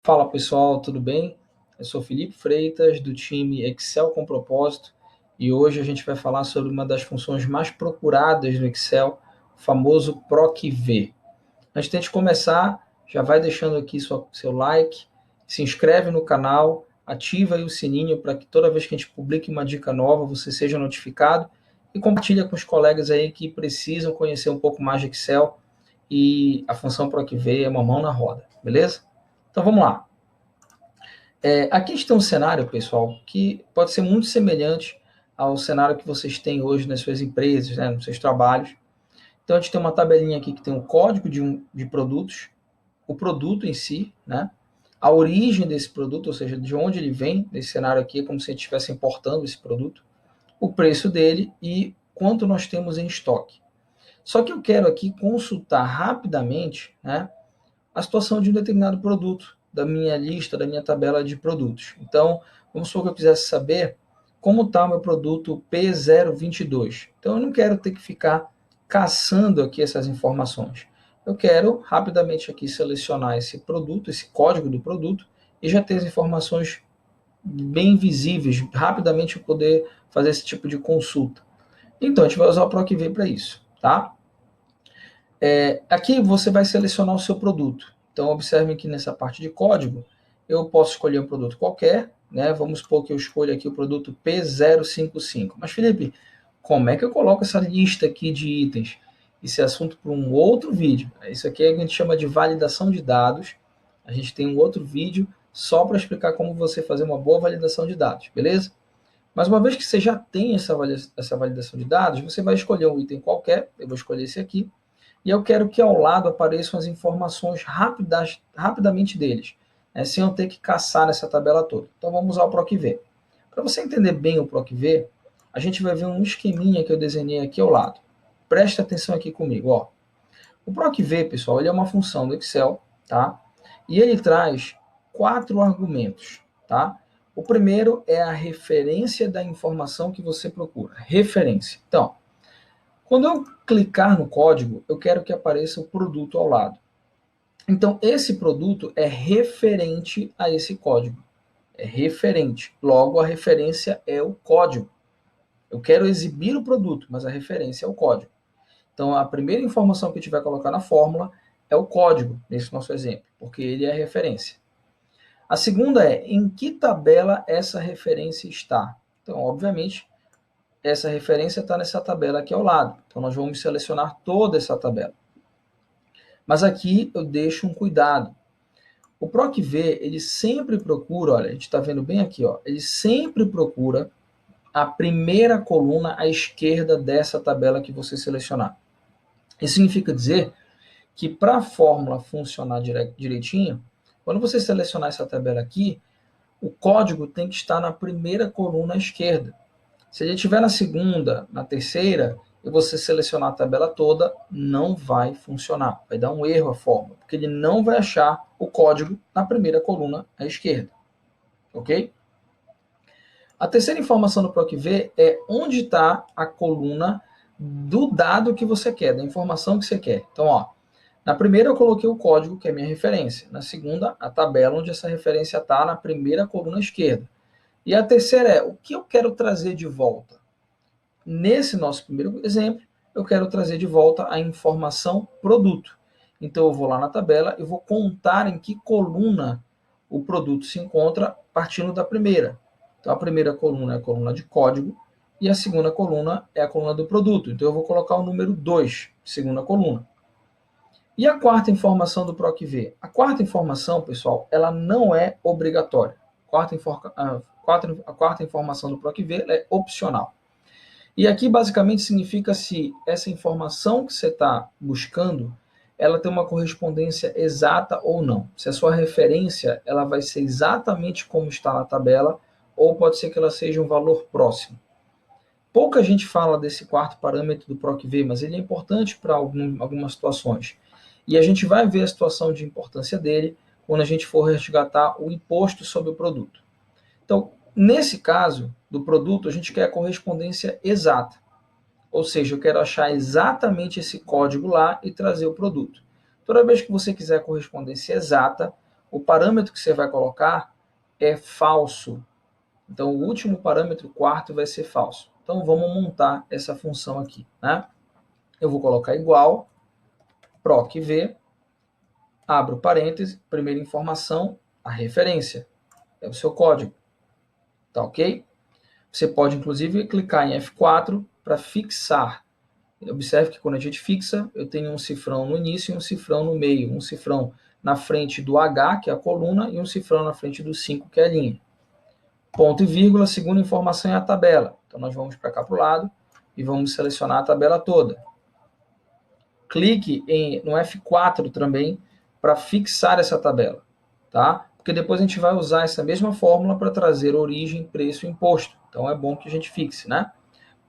Fala pessoal, tudo bem? Eu sou Felipe Freitas, do time Excel com Propósito, e hoje a gente vai falar sobre uma das funções mais procuradas no Excel, o famoso PROC-V. Antes de a gente começar, já vai deixando aqui seu like, se inscreve no canal, ativa aí o sininho para que toda vez que a gente publique uma dica nova você seja notificado e compartilha com os colegas aí que precisam conhecer um pouco mais de Excel e a função PROC-V é uma mão na roda, beleza? Então vamos lá. Aqui a gente tem um cenário, pessoal, que pode ser muito semelhante ao cenário que vocês têm hoje nas suas empresas, né, nos seus trabalhos. Então a gente tem uma tabelinha aqui que tem o código de produtos, o produto em si, né, a origem desse produto, ou seja, de onde ele vem, nesse cenário aqui é como se a gente estivesse importando esse produto, o preço dele e quanto nós temos em estoque. Só que eu quero aqui consultar rapidamente, né, a situação de um determinado produto, da minha lista, da minha tabela de produtos. Então, vamos supor que eu quisesse saber como está o meu produto P022. Então, eu não quero ter que ficar caçando aqui essas informações. Eu quero rapidamente aqui selecionar esse produto, esse código do produto, e já ter as informações bem visíveis, rapidamente eu poder fazer esse tipo de consulta. Então, a gente vai usar o PROC-V para isso, tá? Aqui você vai selecionar o seu produto. Então, observe que nessa parte de código, eu posso escolher um produto qualquer, né? Vamos supor que eu escolha aqui o produto P055. Mas, Felipe, como é que eu coloco essa lista aqui de itens? Esse é assunto para um outro vídeo. Isso aqui a gente chama de validação de dados. A gente tem um outro vídeo só para explicar como você fazer uma boa validação de dados, beleza? Mas uma vez que você já tem essa validação de dados, você vai escolher um item qualquer, eu vou escolher esse aqui, e eu quero que ao lado apareçam as informações rapidamente deles, né, sem eu ter que caçar nessa tabela toda. Então vamos usar o PROC-V. Para você entender bem o PROC-V, a gente vai ver um esqueminha que eu desenhei aqui ao lado. Preste atenção aqui comigo. Ó. O PROC-V, pessoal, ele é uma função do Excel, tá? E ele traz 4 argumentos, tá? O primeiro é a referência da informação que você procura. Referência. Então, quando eu clicar no código, eu quero que apareça o produto ao lado. Então, esse produto é referente a esse código. É referente. Logo, a referência é o código. Eu quero exibir o produto, mas a referência é o código. Então, a primeira informação que a gente vai colocar na fórmula é o código, nesse nosso exemplo, porque ele é a referência. A segunda é em que tabela essa referência está. Então, obviamente, essa referência está nessa tabela aqui ao lado. Então, nós vamos selecionar toda essa tabela. Mas aqui eu deixo um cuidado. O PROC-V, ele sempre procura, olha, a gente está vendo bem aqui, ó, ele sempre procura a primeira coluna à esquerda dessa tabela que você selecionar. Isso significa dizer que para a fórmula funcionar direitinho, quando você selecionar essa tabela aqui, o código tem que estar na primeira coluna à esquerda. Se ele estiver na segunda, na terceira, e você selecionar a tabela toda, não vai funcionar. Vai dar um erro a fórmula, porque ele não vai achar o código na primeira coluna à esquerda. Ok? A terceira informação do PROC-V é onde está a coluna do dado que você quer, da informação que você quer. Então, ó, na primeira eu coloquei o código, que é a minha referência. Na segunda, a tabela onde essa referência está na primeira coluna esquerda. E a terceira é o que eu quero trazer de volta. Nesse nosso primeiro exemplo, eu quero trazer de volta a informação produto. Então, eu vou lá na tabela e vou contar em que coluna o produto se encontra partindo da primeira. Então, a primeira coluna é a coluna de código e a segunda coluna é a coluna do produto. Então, eu vou colocar o número 2, segunda coluna. E a quarta informação do PROC-V? A quarta informação, pessoal, ela não é obrigatória. A quarta informação do PROC-V é opcional. E aqui basicamente significa se essa informação que você está buscando, ela tem uma correspondência exata ou não. Se a sua referência ela vai ser exatamente como está na tabela, ou pode ser que ela seja um valor próximo. Pouca gente fala desse quarto parâmetro do PROC-V, mas ele é importante para algumas situações. E a gente vai ver a situação de importância dele quando a gente for resgatar o imposto sobre o produto. Então, nesse caso do produto, a gente quer a correspondência exata. Ou seja, eu quero achar exatamente esse código lá e trazer o produto. Toda vez que você quiser a correspondência exata, o parâmetro que você vai colocar é falso. Então, o último parâmetro, quarto, vai ser falso. Então, vamos montar essa função aqui, né? Eu vou colocar igual, proc_v, abro parêntese, primeira informação, a referência, é o seu código, tá ok? Você pode, inclusive, clicar em F4 para fixar. Observe que quando a gente fixa, eu tenho um cifrão no início e um cifrão no meio, um cifrão na frente do H, que é a coluna, e um cifrão na frente do 5, que é a linha. Ponto e vírgula, segunda informação é a tabela. Então, nós vamos para cá para o lado e vamos selecionar a tabela toda. Clique no F4 também para fixar essa tabela, tá? Porque depois a gente vai usar essa mesma fórmula para trazer origem, preço e imposto. Então, é bom que a gente fixe, né?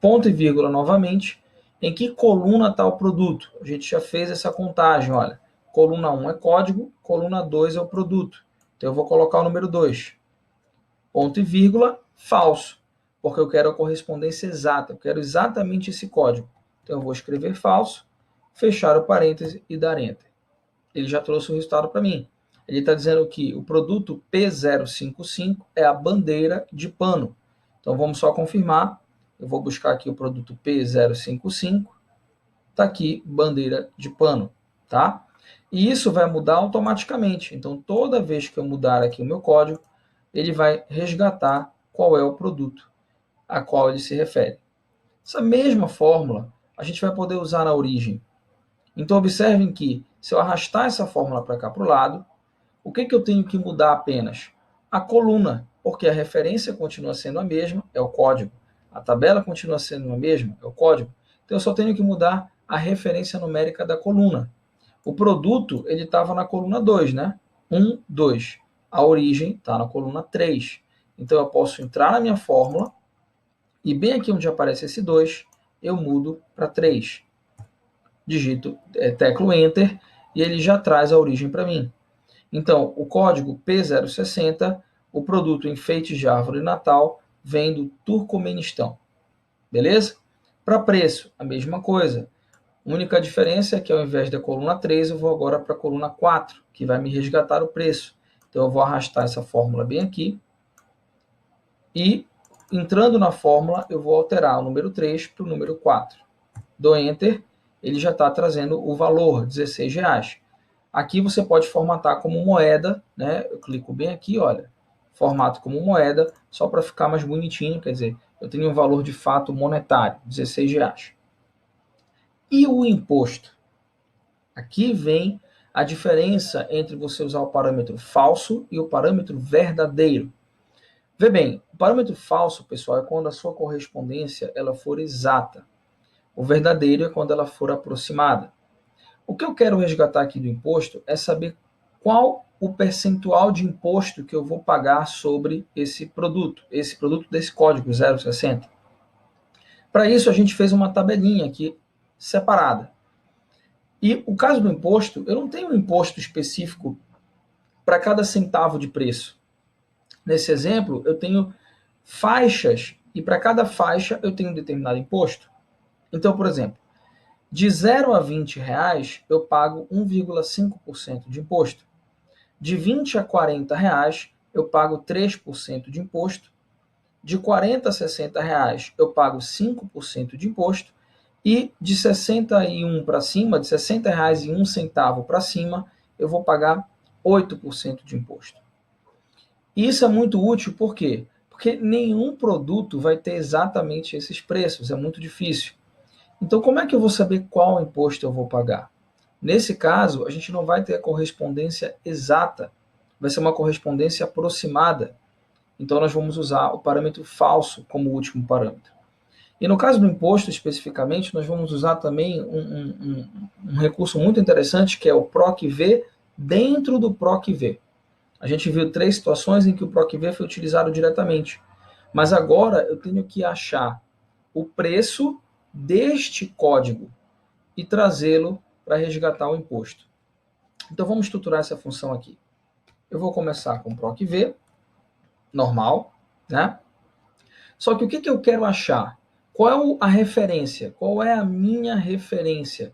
Ponto e vírgula novamente. Em que coluna está o produto? A gente já fez essa contagem, olha. Coluna 1 é código, coluna 2 é o produto. Então, eu vou colocar o número 2. Ponto e vírgula, falso, porque eu quero a correspondência exata, eu quero exatamente esse código. Então, eu vou escrever falso, fechar o parêntese e dar Enter. Ele já trouxe o resultado para mim. Ele está dizendo que o produto P055 é a bandeira de pano. Então, vamos só confirmar. Eu vou buscar aqui o produto P055. Está aqui, bandeira de pano, tá? E isso vai mudar automaticamente. Então, toda vez que eu mudar aqui o meu código, ele vai resgatar qual é o produto a qual ele se refere. Essa mesma fórmula a gente vai poder usar na origem. Então, observem que, se eu arrastar essa fórmula para cá para o lado, o que eu tenho que mudar apenas? A coluna, porque a referência continua sendo a mesma, é o código. A tabela continua sendo a mesma, é o código. Então, eu só tenho que mudar a referência numérica da coluna. O produto, ele estava na coluna 2, né? 1, 2. A origem está na coluna 3. Então, eu posso entrar na minha fórmula e bem aqui onde aparece esse 2, eu mudo para 3. Digito, teclo Enter e ele já traz a origem para mim. Então, o código P060, o produto enfeite de árvore de Natal, vem do Turcomenistão. Beleza? Para preço, a mesma coisa. A única diferença é que ao invés da coluna 3, eu vou agora para a coluna 4, que vai me resgatar o preço. Então, eu vou arrastar essa fórmula bem aqui. E, entrando na fórmula, eu vou alterar o número 3 para o número 4. Dou Enter, ele já está trazendo o valor, R$16. Aqui você pode formatar como moeda, né? Eu clico bem aqui, olha, formato como moeda, só para ficar mais bonitinho, quer dizer, eu tenho um valor de fato monetário, R$16. E o imposto? Aqui vem a diferença entre você usar o parâmetro falso e o parâmetro verdadeiro. Vê bem, o parâmetro falso, pessoal, é quando a sua correspondência ela for exata. O verdadeiro é quando ela for aproximada. O que eu quero resgatar aqui do imposto é saber qual o percentual de imposto que eu vou pagar sobre esse produto desse código 060. Para isso, a gente fez uma tabelinha aqui separada. E o caso do imposto, eu não tenho um imposto específico para cada centavo de preço. Nesse exemplo, eu tenho faixas e para cada faixa eu tenho um determinado imposto. Então, por exemplo, de 0 a R$20, eu pago 1,5% de imposto. De 20 a R$40, eu pago 3% de imposto. De 40 a R$60, eu pago 5% de imposto. E de 61 para cima, de R$60,01 para cima, eu vou pagar 8% de imposto. Isso é muito útil, por quê? Porque nenhum produto vai ter exatamente esses preços, é muito difícil. Então, como é que eu vou saber qual imposto eu vou pagar? Nesse caso, a gente não vai ter a correspondência exata, vai ser uma correspondência aproximada. Então, nós vamos usar o parâmetro falso como último parâmetro. E no caso do imposto, especificamente, nós vamos usar também um recurso muito interessante, que é o PROC-V dentro do PROC-V. A gente viu 3 situações em que o PROC-V foi utilizado diretamente. Mas agora eu tenho que achar o preço deste código e trazê-lo para resgatar o imposto. Então vamos estruturar essa função aqui. Eu vou começar com PROC-V, normal, né? Só que o que eu quero achar? Qual é a referência? Qual é a minha referência?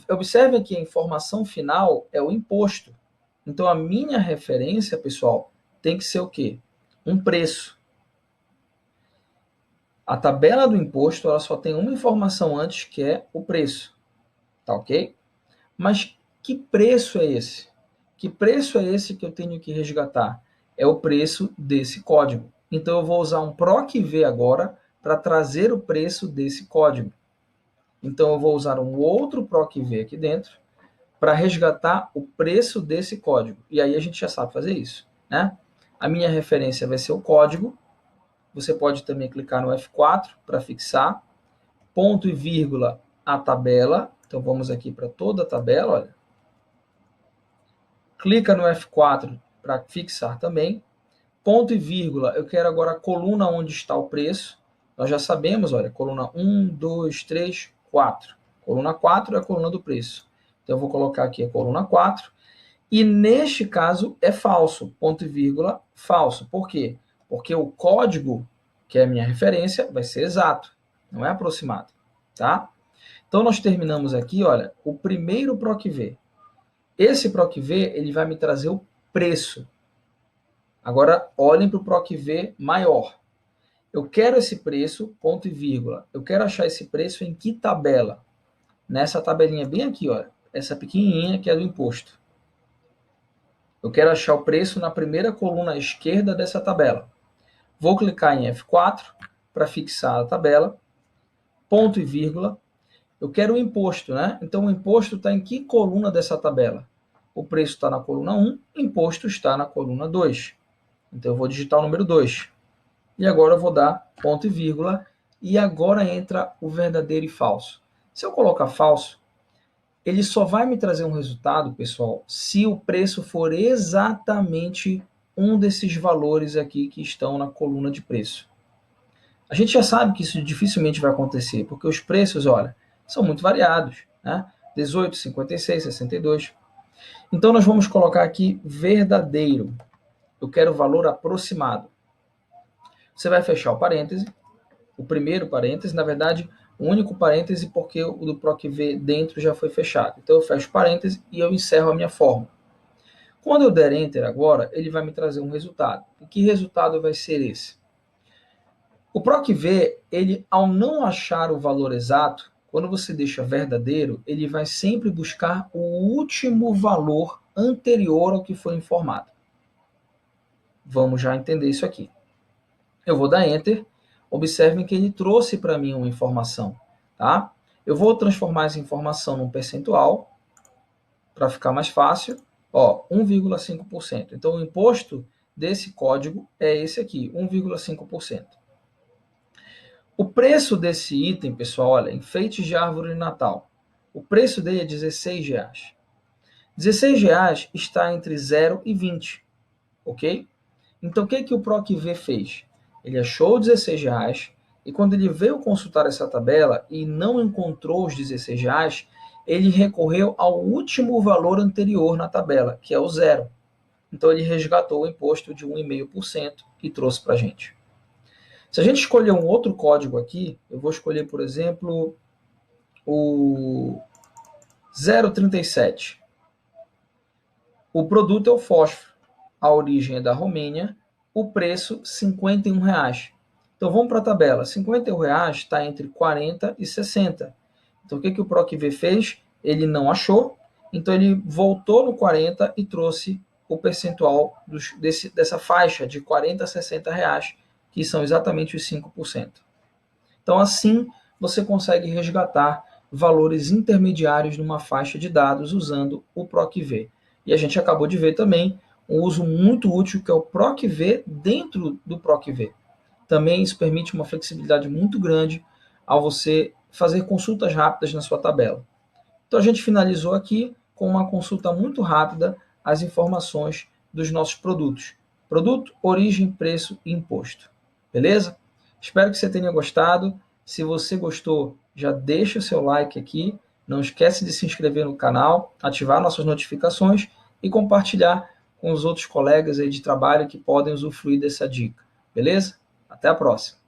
Observe que a informação final é o imposto. Então, a minha referência, pessoal, tem que ser o quê? Um preço. A tabela do imposto, ela só tem uma informação antes, que é o preço. Tá ok? Mas que preço é esse? Que preço é esse que eu tenho que resgatar? É o preço desse código. Então, eu vou usar um PROC-V agora para trazer o preço desse código. Então, eu vou usar um outro PROC-V aqui dentro para resgatar o preço desse código. E aí a gente já sabe fazer isso, né? A minha referência vai ser o código. Você pode também clicar no F4 para fixar. Ponto e vírgula a tabela. Então, vamos aqui para toda a tabela, olha. Clica no F4 para fixar também. Ponto e vírgula, eu quero agora a coluna onde está o preço. Nós já sabemos, olha, coluna 1, 2, 3, 4. Coluna 4 é a coluna do preço. Então, eu vou colocar aqui a coluna 4. E neste caso é falso, ponto e vírgula, falso. Por quê? Porque o código, que é a minha referência, vai ser exato, não é aproximado, tá? Então, nós terminamos aqui, olha, o primeiro PROC-V. Esse PROC-V, ele vai me trazer o preço. Agora, olhem para o PROC-V maior. Eu quero esse preço, ponto e vírgula. Eu quero achar esse preço em que tabela? Nessa tabelinha bem aqui, olha, essa pequenininha que é do imposto. Eu quero achar o preço na primeira coluna à esquerda dessa tabela. Vou clicar em F4 para fixar a tabela, ponto e vírgula. Eu quero o imposto, né? Então, o imposto está em que coluna dessa tabela? O preço está na coluna 1, o imposto está na coluna 2. Então, eu vou digitar o número 2. E agora eu vou dar ponto e vírgula. E agora entra o verdadeiro e falso. Se eu colocar falso, ele só vai me trazer um resultado, pessoal, se o preço for exatamente um desses valores aqui que estão na coluna de preço. A gente já sabe que isso dificilmente vai acontecer, porque os preços, olha, são muito variados, né? 18, 56, 62. Então, nós vamos colocar aqui verdadeiro. Eu quero o valor aproximado. Você vai fechar o parêntese, o primeiro parêntese, na verdade, o único parêntese porque o do PROC-V dentro já foi fechado. Então, eu fecho parêntese e eu encerro a minha fórmula. Quando eu der Enter agora, ele vai me trazer um resultado. E que resultado vai ser esse? O PROC-V, ele, ao não achar o valor exato, quando você deixa verdadeiro, ele vai sempre buscar o último valor anterior ao que foi informado. Vamos já entender isso aqui. Eu vou dar Enter. Observem que ele trouxe para mim uma informação. Tá? Eu vou transformar essa informação num percentual, para ficar mais fácil. 1,5%. Então, o imposto desse código é esse aqui, 1,5%. O preço desse item, pessoal, olha, enfeites de árvore de Natal. O preço dele é R$16. R$16 está entre 0 e 20, ok? Então, o que o PROC-V fez? Ele achou R$16 e quando ele veio consultar essa tabela e não encontrou os R$16, ele recorreu ao último valor anterior na tabela, que é o 0. Então, ele resgatou o imposto de 1,5% e trouxe para a gente. Se a gente escolher um outro código aqui, eu vou escolher, por exemplo, o 037. O produto é o fósforo, a origem é da Romênia, o preço R$51. Então vamos para a tabela, R$51 está entre 40 e 60. Então o que o PROC-V fez? Ele não achou, então ele voltou no 40 e trouxe o percentual dessa faixa de 40 a 60 reais, que são exatamente os 5%. Então assim você consegue resgatar valores intermediários numa faixa de dados usando o PROC-V. E a gente acabou de ver também um uso muito útil que é o PROC-V dentro do PROC-V. Também isso permite uma flexibilidade muito grande ao você fazer consultas rápidas na sua tabela. Então a gente finalizou aqui com uma consulta muito rápida às informações dos nossos produtos. Produto, origem, preço e imposto. Beleza? Espero que você tenha gostado. Se você gostou, já deixa o seu like aqui. Não esquece de se inscrever no canal, ativar nossas notificações e compartilhar com os outros colegas aí de trabalho que podem usufruir dessa dica. Beleza? Até a próxima!